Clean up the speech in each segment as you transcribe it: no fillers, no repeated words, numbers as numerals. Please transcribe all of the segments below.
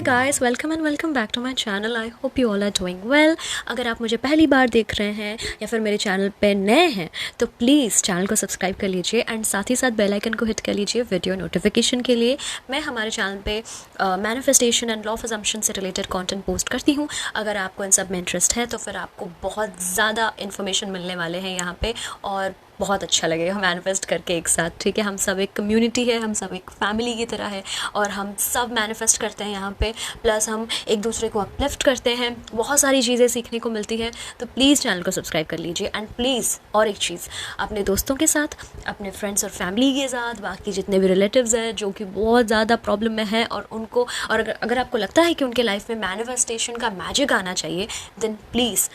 Guys, welcome and welcome back to my channel. I hope you all are doing well. अगर आप मुझे पहली बार देख रहे हैं या फिर मेरे चैनल पे नए हैं तो प्लीज़ चैनल को सब्सक्राइब कर लीजिए एंड साथ ही साथ बेल आइकन को हिट कर लीजिए वीडियो नोटिफिकेशन के लिए। मैं हमारे चैनल पे manifestation and law of assumption से रिलेटेड कंटेंट पोस्ट करती हूँ। अगर आपको इन सब में इंटरेस्ट है तो फिर आपको बहुत ज़्यादा इन्फॉर्मेशन मिलने वाले हैं यहाँ पे और बहुत अच्छा लगेगा मैनिफेस्ट करके एक साथ। ठीक है, हम सब एक कम्युनिटी है, हम सब एक फैमिली की तरह है और हम सब मैनिफेस्ट करते हैं यहाँ पे। प्लस हम एक दूसरे को अपलिफ्ट करते हैं, बहुत सारी चीज़ें सीखने को मिलती है। तो प्लीज़ चैनल को सब्सक्राइब कर लीजिए एंड प्लीज़ और एक चीज़, अपने दोस्तों के साथ, अपने फ्रेंड्स और फैमिली के साथ, बाकी जितने भी रिलेटिव्स हैं जो कि बहुत ज़्यादा प्रॉब्लम में हैं और उनको, और अगर आपको लगता है कि उनके लाइफ में मैनिफेस्टेशन का मैजिक आना चाहिए, देन प्लीज़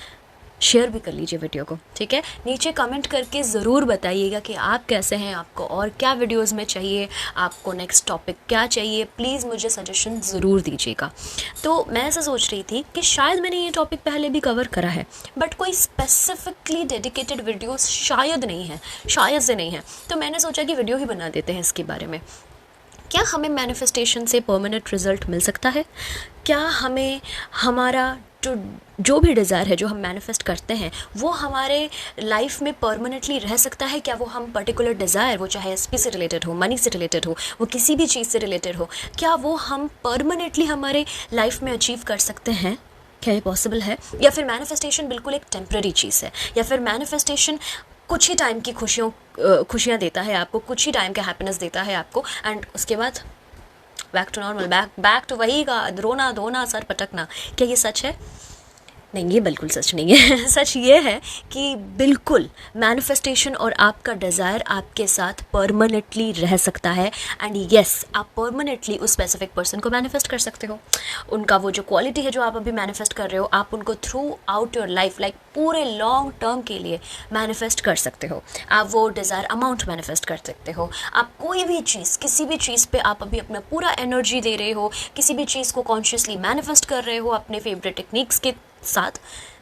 शेयर भी कर लीजिए वीडियो को। ठीक है, नीचे कमेंट करके ज़रूर बताइएगा कि आप कैसे हैं, आपको और क्या वीडियोस में चाहिए, आपको नेक्स्ट टॉपिक क्या चाहिए। प्लीज़ मुझे सजेशन ज़रूर दीजिएगा। तो मैं ऐसा सोच रही थी कि शायद मैंने ये टॉपिक पहले भी कवर करा है बट कोई स्पेसिफिकली डेडिकेटेड वीडियोस शायद नहीं है, शायद से नहीं है। तो मैंने सोचा कि वीडियो ही बना देते हैं इसके बारे में। क्या हमें मैनिफेस्टेशन से परमानेंट रिजल्ट मिल सकता है? क्या हमें हमारा जो भी डिज़ायर है जो हम मैनिफेस्ट करते हैं वो हमारे लाइफ में परमानेंटली रह सकता है? क्या वो हम पर्टिकुलर डिज़ायर, वो चाहे एसपी से रिलेटेड हो, मनी से रिलेटेड हो, वो किसी भी चीज़ से रिलेटेड हो, क्या वो हम परमानेंटली हमारे लाइफ में अचीव कर सकते हैं? क्या ये पॉसिबल है? या फिर मैनिफेस्टेशन बिल्कुल एक टेम्प्रेरी चीज़ है? या फिर मैनिफेस्टेशन कुछ ही टाइम की खुशियाँ देता है आपको, कुछ ही टाइम का हैप्पीनेस देता है आपको एंड उसके बाद back to normal, back to वही का रोना धोना सर पटकना? क्या ये सच है? नहीं, ये बिल्कुल सच नहीं है। सच ये है कि बिल्कुल मैनिफेस्टेशन और आपका डिज़ायर आपके साथ परमानेंटली रह सकता है एंड यस, आप परमानेंटली उस स्पेसिफिक पर्सन को मैनिफेस्ट कर सकते हो। उनका वो जो क्वालिटी है जो आप अभी मैनिफेस्ट कर रहे हो, आप उनको through out your life, like पूरे लॉन्ग टर्म के लिए मैनिफेस्ट कर सकते हो। आप वो डिज़ायर अमाउंट मैनिफेस्ट कर सकते हो। आप कोई भी चीज़, किसी भी चीज़ पे आप अभी अपना पूरा एनर्जी दे रहे हो, किसी भी चीज़ को कॉन्शियसली मैनिफेस्ट कर रहे हो अपने फेवरेट टेक्निक्स के साथ,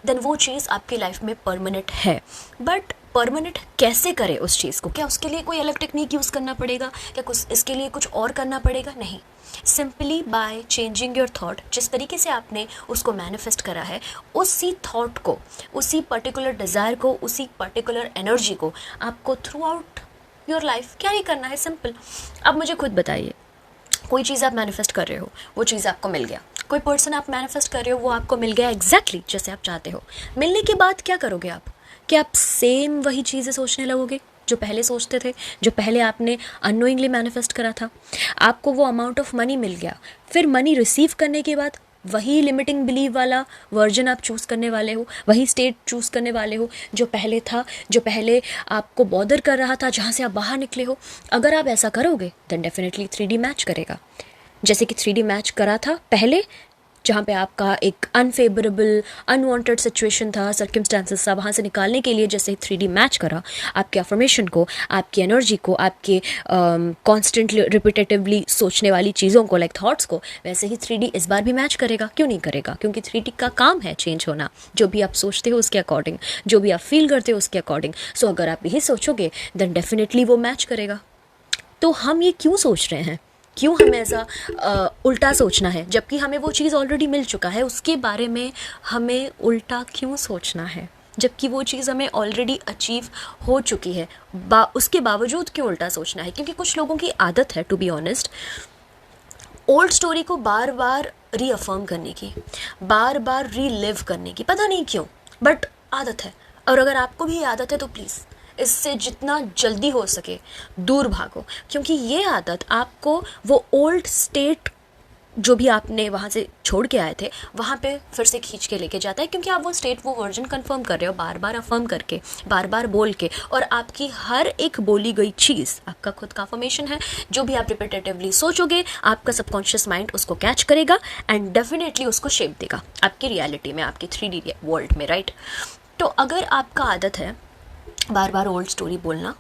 देन वो चीज़ आपकी लाइफ में परमानेंट है। बट परमानेंट कैसे करें उस चीज़ को? क्या उसके लिए कोई अलग टेक्निक यूज़ करना पड़ेगा? क्या कुछ इसके लिए कुछ और करना पड़ेगा? नहीं, simply by changing your thought. जिस तरीके से आपने उसको मैनिफेस्ट करा है, उसी थॉट को, उसी पर्टिकुलर डिज़ायर को, उसी पर्टिकुलर एनर्जी को आपको through out your life carry करना है। सिंपल। अब मुझे खुद बताइए, कोई चीज़ आप मैनिफेस्ट कर रहे हो, वो चीज़ आपको मिल गया। कोई पर्सन आप मैनिफेस्ट कर रहे हो, वो आपको मिल गया एग्जैक्टली जैसे आप चाहते हो। मिलने के बाद क्या करोगे आप? क्या आप सेम वही चीज़ें सोचने लगोगे जो पहले सोचते थे, जो पहले आपने अननोइंगली मैनिफेस्ट करा था? आपको वो अमाउंट ऑफ मनी मिल गया, फिर मनी रिसीव करने के बाद वही लिमिटिंग बिलीव वाला वर्जन आप चूज़ करने वाले हो, वही स्टेट चूज़ करने वाले हो जो पहले था, जो पहले आपको बॉदर कर रहा था, जहाँ से आप बाहर निकले हो। अगर आप ऐसा करोगे देन डेफिनेटली 3D मैच करेगा। जैसे कि 3D मैच करा था पहले, जहाँ पे आपका एक अनफेवरेबल, अनवांटेड सिचुएशन था, सर्कमस्टांसेस था, वहाँ से निकालने के लिए जैसे 3D मैच करा आपके अफर्मेशन को, आपकी एनर्जी को, आपके कॉन्स्टेंटली रिपीटेटिवली सोचने वाली चीज़ों को, लाइक थॉट्स को, वैसे ही 3D इस बार भी मैच करेगा। क्यों नहीं करेगा? क्योंकि 3D का काम है चेंज होना, जो भी आप सोचते हो उसके अकॉर्डिंग, जो भी आप फील करते हो उसके अकॉर्डिंग। सो अगर आप यही सोचोगे देन डेफिनेटली वो मैच करेगा। तो हम ये क्यों सोच रहे हैं? क्यों हमें ऐसा उल्टा सोचना है? जबकि हमें वो चीज़ ऑलरेडी मिल चुका है, उसके बारे में हमें उल्टा क्यों सोचना है? जबकि वो चीज़ हमें ऑलरेडी अचीव हो चुकी है, उसके बावजूद क्यों उल्टा सोचना है? क्योंकि कुछ लोगों की आदत है, to be honest, old story को बार बार रीअफर्म करने की, बार बार रीलिव करने की। पता नहीं क्यों, बट आदत है। और अगर आपको भी आदत है तो प्लीज़ इससे जितना जल्दी हो सके दूर भागो, क्योंकि ये आदत आपको वो ओल्ड स्टेट जो भी आपने वहाँ से छोड़ के आए थे वहाँ पे फिर से खींच के लेके जाता है। क्योंकि आप वो स्टेट, वो वर्जन कंफर्म कर रहे हो, बार बार अफर्म करके, बार बार बोल के, और आपकी हर एक बोली गई चीज़ आपका खुद का अफर्मेशन है। जो भी आप रिपीटेटिवली सोचोगे, आपका सबकॉन्शियस माइंड उसको कैच करेगा एंड डेफिनेटली उसको शेप देगा आपकी रियलिटी में, आपकी 3D वर्ल्ड में, राइट? तो अगर आपका आदत है बार बार ओल्ड स्टोरी बोलना,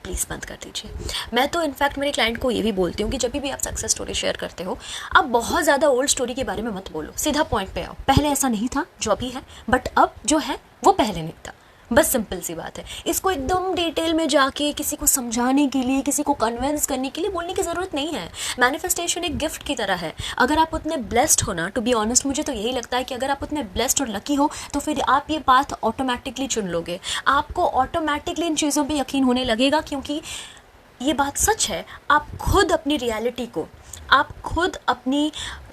प्लीज़ बंद कर दीजिए। मैं तो इनफैक्ट मेरे क्लाइंट को ये भी बोलती हूँ कि जब भी आप सक्सेस स्टोरी शेयर करते हो, आप बहुत ज़्यादा ओल्ड स्टोरी के बारे में मत बोलो, सीधा पॉइंट पे आओ। पहले ऐसा नहीं था जो अभी है, बट अब जो है वो पहले नहीं था। बस सिंपल सी बात है। इसको एकदम डिटेल में जाके किसी को समझाने के लिए, किसी को कन्विंस करने के लिए बोलने की ज़रूरत नहीं है। मैनिफेस्टेशन एक गिफ्ट की तरह है। अगर आप उतने ब्लेस्ड हो ना, टू बी ऑनेस्ट मुझे तो यही लगता है कि अगर आप उतने ब्लेस्ड और लकी हो तो फिर आप ये पाथ ऑटोमेटिकली चुन लोगे। आपको ऑटोमेटिकली इन चीज़ों पर यकीन होने लगेगा, क्योंकि ये बात सच है। आप खुद अपनी रियलिटी को, आप खुद अपनी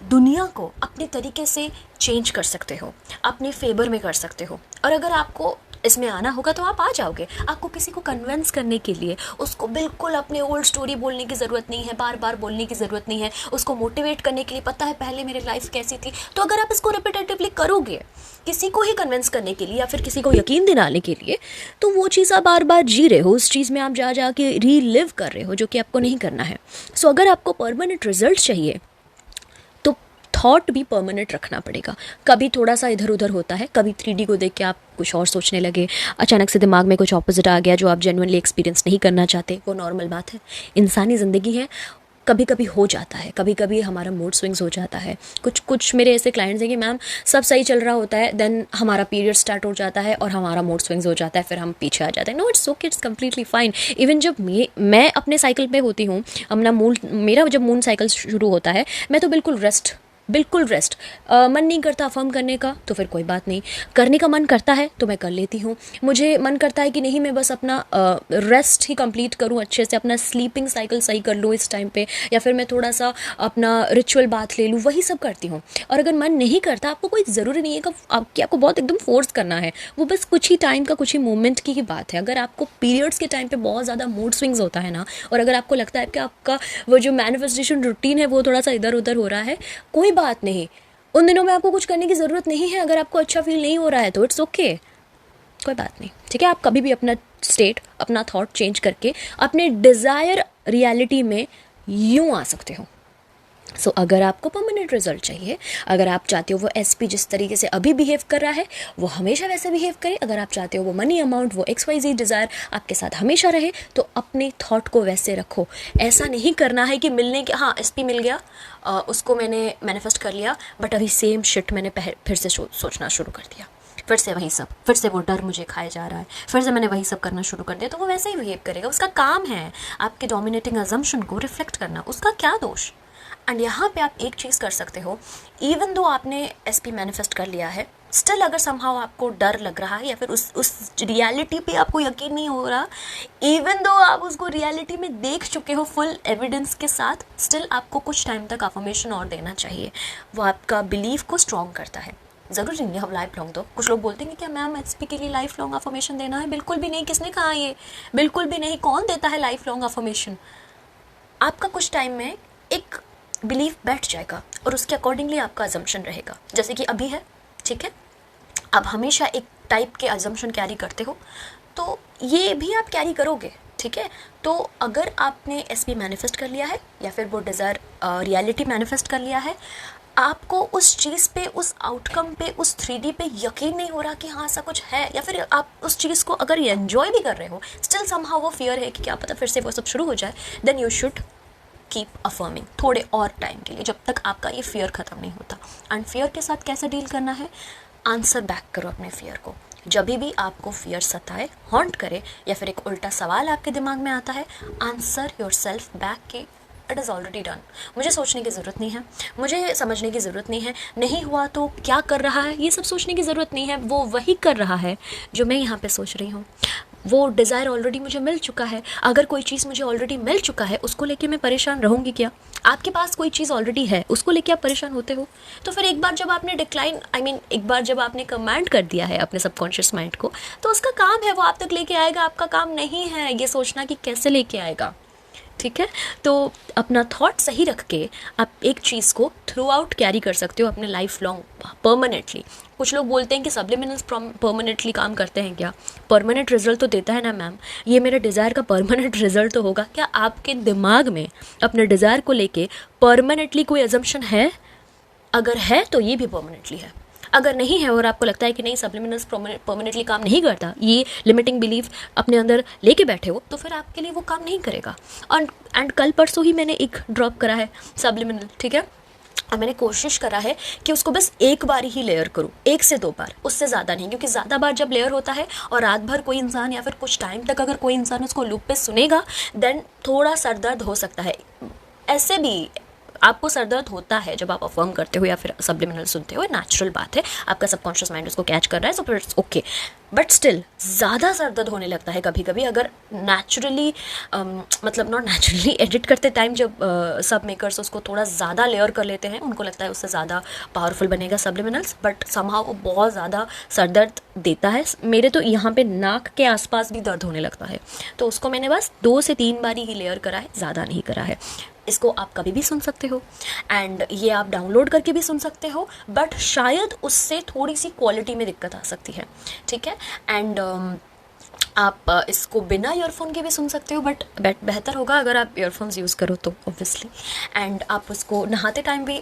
दुनिया को अपने तरीके से चेंज कर सकते हो, अपने फेवर में कर सकते हो। और अगर आपको इसमें आना होगा तो आप आ जाओगे। आपको किसी को कन्विंस करने के लिए उसको बिल्कुल अपने ओल्ड स्टोरी बोलने की ज़रूरत नहीं है, बार बार बोलने की ज़रूरत नहीं है। उसको मोटिवेट करने के लिए पता है पहले मेरी लाइफ कैसी थी, तो अगर आप इसको रिपीटेटिवली करोगे किसी को ही कन्विंस करने के लिए या फिर किसी को यकीन दिलाने के लिए, तो वो चीज़ आप बार बार जी रहे हो, उस चीज़ में आप जा के रीलिव कर रहे हो, जो कि आपको नहीं करना है। सो अगर आपको परमानेंट रिजल्ट चाहिए तो थॉट भी परमानेंट रखना पड़ेगा। कभी थोड़ा सा इधर उधर होता है, कभी 3D को देख के आप कुछ और सोचने लगे, अचानक से दिमाग में कुछ ऑपोजिट आ गया जो आप जेन्युइनली एक्सपीरियंस नहीं करना चाहते, वो नॉर्मल बात है, इंसानी ज़िंदगी है। कभी कभी हो जाता है, कभी कभी हमारा मूड स्विंग्स हो जाता है। कुछ मेरे ऐसे क्लाइंट्स हैं कि मैम सब सही चल रहा होता है, देन हमारा पीरियड स्टार्ट हो जाता है और हमारा मूड स्विंग्स हो जाता है, फिर हम पीछे आ जाते हैं। No, it's okay, it's completely fine. Even जब मैं अपने साइकिल पे होती हूँ, मेरा जब मून साइकिल शुरू होता है, मैं तो बिल्कुल रेस्ट। मन नहीं करता अफर्म करने का तो फिर कोई बात नहीं, करने का मन करता है तो मैं कर लेती हूँ। मुझे मन करता है कि नहीं, मैं बस अपना रेस्ट ही कंप्लीट करूँ अच्छे से, अपना स्लीपिंग साइकिल सही कर लूँ इस टाइम पे, या फिर मैं थोड़ा सा अपना रिचुअल बाथ ले लूँ, वही सब करती हूँ। और अगर मन नहीं करता, आपको कोई ज़रूरी नहीं है कि आपको बहुत एकदम फोर्स करना है, वो बस कुछ ही टाइम का, कुछ ही मोमेंट की ही बात है। अगर आपको पीरियड्स के टाइम पे बहुत ज़्यादा मूड स्विंग्स होता है ना, और अगर आपको लगता है कि आपका वो जो मैनिफेस्टेशन रूटीन है वो थोड़ा सा इधर उधर हो रहा है, कोई बात नहीं, उन दिनों में आपको कुछ करने की ज़रूरत नहीं है। अगर आपको अच्छा फील नहीं हो रहा है तो इट्स ओके, कोई बात नहीं, ठीक है। आप कभी भी अपना स्टेट, अपना थॉट चेंज करके अपने डिज़ायर रियलिटी में यूँ आ सकते हो। सो अगर आपको परमानेंट रिजल्ट चाहिए, अगर आप चाहते हो वो SP जिस तरीके से अभी बिहेव कर रहा है वो हमेशा वैसे बिहेव करे, अगर आप चाहते हो वो मनी अमाउंट, वो XYZ डिज़ायर आपके साथ हमेशा रहे, तो अपने थॉट को वैसे रखो। ऐसा नहीं करना है कि मिलने के, हाँ SP मिल गया, उसको मैंने मैनिफेस्ट कर लिया, बट अभी सेम शिट मैंने फिर से सोचना शुरू कर दिया, फिर से वही सब, फिर से वो डर मुझे खाए जा रहा है, फिर से मैंने वही सब करना शुरू कर दिया, तो वो वैसे ही बिहेव करेगा। उसका काम है आपके डोमिनेटिंग अजम्पशन को रिफ्लेक्ट करना, उसका क्या दोष। एंड यहाँ पे आप एक चीज़ कर सकते हो, इवन दो आपने SP मैनिफेस्ट कर लिया है, स्टिल अगर समहाउ आपको डर लग रहा है या फिर उस रियलिटी पे आपको यकीन नहीं हो रहा, इवन दो आप उसको रियलिटी में देख चुके हो फुल एविडेंस के साथ, स्टिल आपको कुछ टाइम तक अफर्मेशन और देना चाहिए। वो आपका बिलीफ को स्ट्रॉन्ग करता है। ज़रूरी नहीं है हम लाइफ लॉन्ग दो। कुछ लोग बोलते हैं कि क्या मैम SP के लिए लाइफ लॉन्ग अफर्मेशन देना है? बिल्कुल भी नहीं। किसने कहा ये? बिल्कुल भी नहीं। कौन देता है लाइफ लॉन्ग अफर्मेशन? आपका कुछ टाइम में एक बिलीफ बैठ जाएगा और उसके अकॉर्डिंगली आपका अजम्पशन रहेगा, जैसे कि अभी है, ठीक है। आप हमेशा एक टाइप के अजम्पशन कैरी करते हो, तो ये भी आप कैरी करोगे, ठीक है। तो अगर आपने SP मैनिफेस्ट कर लिया है या फिर वो डिज़ायर रियलिटी मैनिफेस्ट कर लिया है, आपको उस चीज़ पे, उस आउटकम पे, उस 3D पे यकीन नहीं हो रहा कि हाँ ऐसा कुछ है, या फिर आप उस चीज़ को अगर एंजॉय भी कर रहे हो, स्टिल समहाउ वो फियर है कि क्या पता फिर से वो सब शुरू हो जाए, then you should keep affirming थोड़े और टाइम के लिए, जब तक आपका ये फियर ख़त्म नहीं होता। एंड फियर के साथ कैसे डील करना है? आंसर बैक करो अपने फियर को। जब भी आपको फियर सताए, हॉन्ट करे, या फिर एक उल्टा सवाल आपके दिमाग में आता है, आंसर योर सेल्फ बैक के इट इज़ ऑलरेडी डन। मुझे सोचने की ज़रूरत नहीं है, मुझे समझने की ज़रूरत नहीं है, नहीं हुआ तो क्या कर रहा है, ये सब सोचने की ज़रूरत नहीं है। वो वही कर रहा है जो मैं यहाँ पे सोच रही हूँ। वो डिज़ायर ऑलरेडी मुझे मिल चुका है। अगर कोई चीज़ मुझे ऑलरेडी मिल चुका है, उसको लेके मैं परेशान रहूँगी क्या? आपके पास कोई चीज़ ऑलरेडी है, उसको लेके आप परेशान होते हो, तो फिर एक बार जब आपने एक बार जब आपने कमांड कर दिया है अपने सबकॉन्शियस माइंड को, तो उसका काम है वो आप तक लेके आएगा। आपका काम नहीं है ये सोचना कि कैसे लेके आएगा, ठीक है। तो अपना थॉट सही रख के आप एक चीज़ को थ्रू आउट कैरी कर सकते हो अपने लाइफ लॉन्ग परमानेंटली। कुछ लोग बोलते हैं कि सब्लिमिनल्स परमानेंटली काम करते हैं क्या? परमानेंट रिजल्ट तो देता है ना मैम, ये मेरे डिज़ायर का परमानेंट रिजल्ट तो होगा क्या? आपके दिमाग में अपने डिज़ायर को लेके परमानेंटली कोई अजम्पशन है? अगर है तो ये भी परमानेंटली है। अगर नहीं है और आपको लगता है कि नहीं सब्लिमिनल्स परमानेंटली काम नहीं करता, ये लिमिटिंग बिलीफ अपने अंदर लेके बैठे हो, तो फिर आपके लिए वो काम नहीं करेगा। एंड कल परसों ही मैंने एक ड्रॉप करा है सब्लिमिनल, ठीक है। और मैंने कोशिश करा है कि उसको बस एक बार ही लेयर करूँ, 1 से 2 बार, उससे ज़्यादा नहीं, क्योंकि ज़्यादा बार जब लेयर होता है और रात भर कोई इंसान या फिर कुछ टाइम तक अगर कोई इंसान उसको लूप पे सुनेगा, देन थोड़ा सर दर्द हो सकता है। ऐसे भी आपको सर दर्द होता है जब आप अफर्म करते हो या फिर सब्लिमिनल सुनते हो, नेचुरल बात है, आपका सबकॉन्शियस माइंड उसको कैच कर रहा है, सो फिर इट्स ओके। बट स्टिल ज़्यादा सर दर्द होने लगता है कभी कभी, अगर नेचुरली मतलब नॉट नेचुरली एडिट करते टाइम जब सब मेकर्स उसको थोड़ा ज़्यादा लेयर कर लेते हैं, उनको लगता है उससे ज़्यादा पावरफुल बनेगा सब्लिमिनल्स, बट समहाउ वो बहुत ज़्यादा सर दर्द देता है। मेरे तो यहाँ पे नाक के आसपास भी दर्द होने लगता है, तो उसको मैंने बस 2 से 3 बार ही लेयर करा है, ज़्यादा नहीं करा है। इसको आप कभी भी सुन सकते हो एंड ये आप डाउनलोड करके भी सुन सकते हो, बट शायद उससे थोड़ी सी क्वालिटी में दिक्कत आ सकती है, ठीक है। एंड आप इसको बिना ईयरफोन के भी सुन सकते हो, बट बेहतर होगा अगर आप ईयरफोन्स यूज़ करो तो ऑब्वियसली। एंड आप उसको नहाते टाइम भी,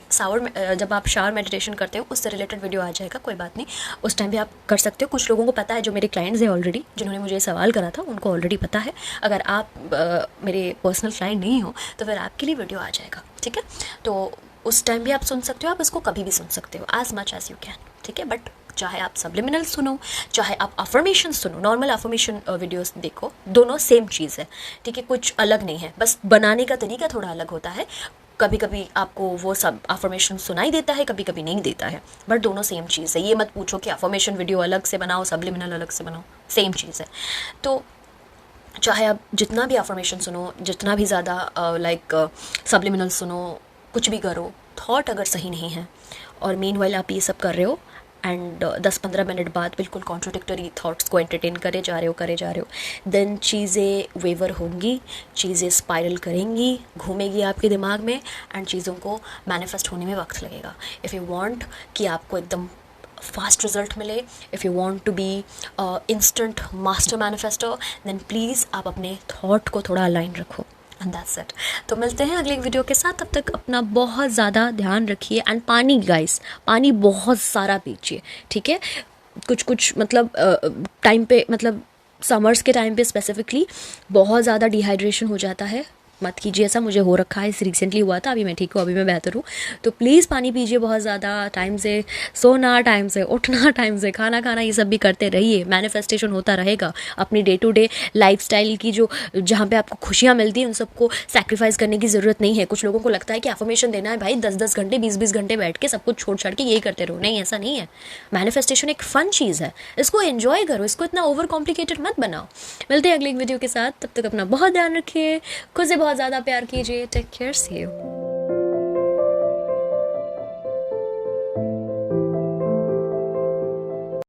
जब आप शावर मेडिटेशन करते हो उससे रिलेटेड वीडियो आ जाएगा, कोई बात नहीं, उस टाइम भी आप कर सकते हो। कुछ लोगों को पता है, जो मेरे क्लाइंट्स हैं ऑलरेडी, जिन्होंने मुझे सवाल करा था, उनको ऑलरेडी पता है। अगर आप मेरे पर्सनल क्लाइंट नहीं हो तो फिर आपके लिए वीडियो आ जाएगा, ठीक है। तो उस टाइम भी आप सुन सकते हो, आप इसको कभी भी सुन सकते हो, as much as you can, ठीक है। बट चाहे आप सब्लिमिनल सुनो, चाहे आप अफर्मेशन सुनो, नॉर्मल अफर्मेशन वीडियोस देखो, दोनों सेम चीज़ है, ठीक है, कुछ अलग नहीं है, बस बनाने का तरीका थोड़ा अलग होता है। कभी कभी आपको वो सब अफर्मेशन सुनाई देता है, कभी कभी नहीं देता है, बट दोनों सेम चीज़ है। ये मत पूछो कि अफर्मेशन वीडियो अलग से बनाओ, सब्लिमिनल अलग से बनाओ, सेम चीज़ है। तो चाहे आप जितना भी अफर्मेशन सुनो, जितना भी ज़्यादा सब्लिमिनल सुनो, कुछ भी करो, थॉट अगर सही नहीं है और मीनवाइल आप ये सब कर रहे हो एंड 10-15 मिनट बाद बिल्कुल कॉन्ट्रोडिक्टरी थॉट्स को एंटरटेन करे जा रहे हो, देन चीज़ें वेवर होंगी, चीज़ें स्पाइरल करेंगी, घूमेगी आपके दिमाग में, एंड चीज़ों को मैनिफेस्ट होने में वक्त लगेगा। इफ़ यू वांट कि आपको एकदम फास्ट रिजल्ट मिले, if you want to be instant master manifester, then please आप अपने थॉट को थोड़ा अलाइन रखो, एंड दैट्स इट। तो मिलते हैं अगले वीडियो के साथ, तब तक अपना बहुत ज़्यादा ध्यान रखिए। एंड पानी गाइस, पानी बहुत सारा पीजिए, ठीक है। कुछ मतलब टाइम पे, मतलब समर्स के टाइम पे स्पेसिफिकली बहुत ज़्यादा डिहाइड्रेशन हो जाता है, मत कीजिए ऐसा, मुझे हो रखा है, रिसेंटली हुआ था, अभी मैं ठीक हूँ, अभी मैं बेहतर हूँ। तो प्लीज़ पानी पीजिए बहुत ज़्यादा, टाइम से सोना, टाइम से उठना, टाइम से खाना खाना, ये सब भी करते रहिए, मैनिफेस्टेशन होता रहेगा। अपनी डे टू डे लाइफस्टाइल की जो, जहाँ पे आपको खुशियाँ मिलती हैं, उन सबको सैक्रिफाइस करने की ज़रूरत नहीं है। कुछ लोगों को लगता है कि अफर्मेशन देना है भाई 10-10 घंटे, 20-20 घंटे बैठ के सब कुछ छोड़ छाड़ के यही करते रहो, नहीं, ऐसा नहीं है। मैनिफेस्टेशन एक फ़न चीज़ है, इसको एन्जॉय करो, इसको इतना ओवर कॉम्प्लिकेटेड मत बनाओ। मिलते हैं अगले एक वीडियो के साथ, तब तक अपना बहुत ध्यान रखिए, खुद से बहुत ज़्यादा प्यार कीजिए, टेक केयर, सी यू।